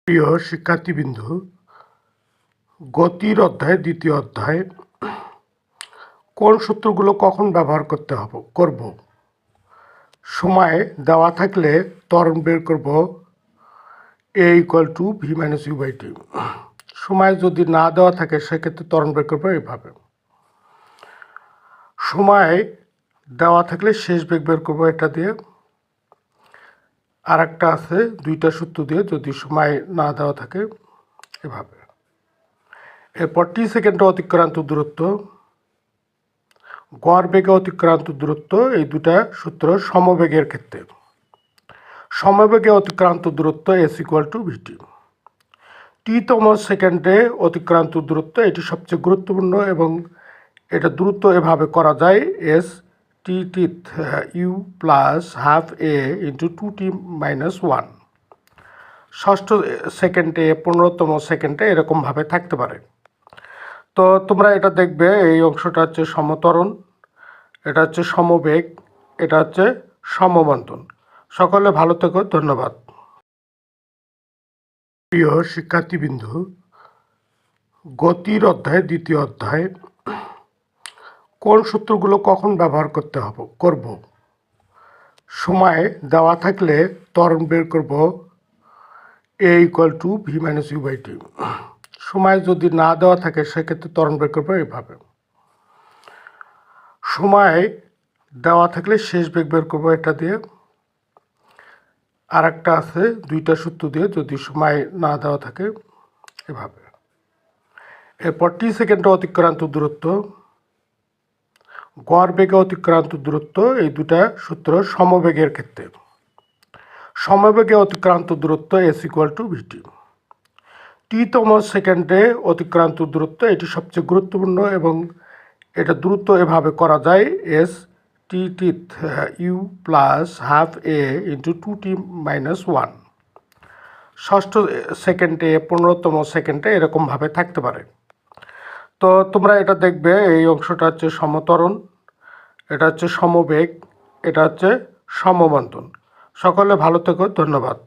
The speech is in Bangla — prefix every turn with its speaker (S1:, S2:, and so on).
S1: প্রিয় শিক্ষার্থীবৃন্দ, গতির অধ্যায় দ্বিতীয় অধ্যায় কোন সূত্রগুলো কখন ব্যবহার করব। সময় দেওয়া থাকলে ত্বরণ বের করব a=v-u/t। সময় যদি না দেওয়া থাকে সেক্ষেত্রে ত্বরণ বের করবো এইভাবে। সময় দেওয়া থাকলে শেষ বেগ বের করবো এটা দিয়ে। আর একটা আছে দুইটা সূত্র দিয়ে, যদি সময় না দেওয়া থাকে এভাবে। এরপর টি সেকেন্ডে অতিক্রান্ত দূরত্ব, গড় বেগে অতিক্রান্ত দূরত্ব, এই দুটা সূত্র সমবেগের ক্ষেত্রে। সমবেগে অতিক্রান্ত দূরত্ব s=vt। টিতম সেকেন্ডে অতিক্রান্ত দূরত্ব, এটি সবচেয়ে গুরুত্বপূর্ণ এবং এটা দূরত্ব এভাবে করা যায় s(t(u + ½ a × 2t-1)। ষষ্ঠ সেকেন্ডে 15তম সেকেন্ডে এরকমভাবে থাকতে পারে। তো তোমরা এটা দেখবে, এই অংশটা হচ্ছে সমত্বরণ, এটা হচ্ছে সমবেগ, এটা হচ্ছে সমবন্তন। সকলে ভালো থেকো, ধন্যবাদ। প্রিয় শিক্ষার্থীবৃন্দ, গতির অধ্যায় দ্বিতীয় অধ্যায় কোন সূত্রগুলো কখন ব্যবহার করব। সময় দেওয়া থাকলে ত্বরণ বের করব a=v-u/t। সময় যদি না দেওয়া থাকে সেক্ষেত্রে ত্বরণ বের করবো এইভাবে। সময় দেওয়া থাকলে শেষ বেগ বের করবো এটা দিয়ে। আর একটা আছে দুইটা সূত্র দিয়ে, যদি সময় না দেওয়া থাকে এভাবে। এরপর টি সেকেন্ডে অতিক্রান্ত দূরত্ব, গড় বেগে অতিক্রান্ত দূরত্ব, এই দুটা সূত্র সমবেগের ক্ষেত্রে। সমবেগে অতিক্রান্ত দূরত্ব s=vt। টিতম সেকেন্ডে অতিক্রান্ত দূরত্ব, এটি সবচেয়ে গুরুত্বপূর্ণ এবং এটা দূরত্ব এভাবে করা যায় s(t(u + ½ a × 2t-1)। ষষ্ঠ সেকেন্ডে 15তম সেকেন্ডে এরকমভাবে থাকতে পারে। তো তোমরা এটা দেখবে, এই অংশটা হচ্ছে সমত্বরণ, এটা হচ্ছে সমবেগ, এটা হচ্ছে সমবন্তন। সকলে ভালো থেকো, ধন্যবাদ।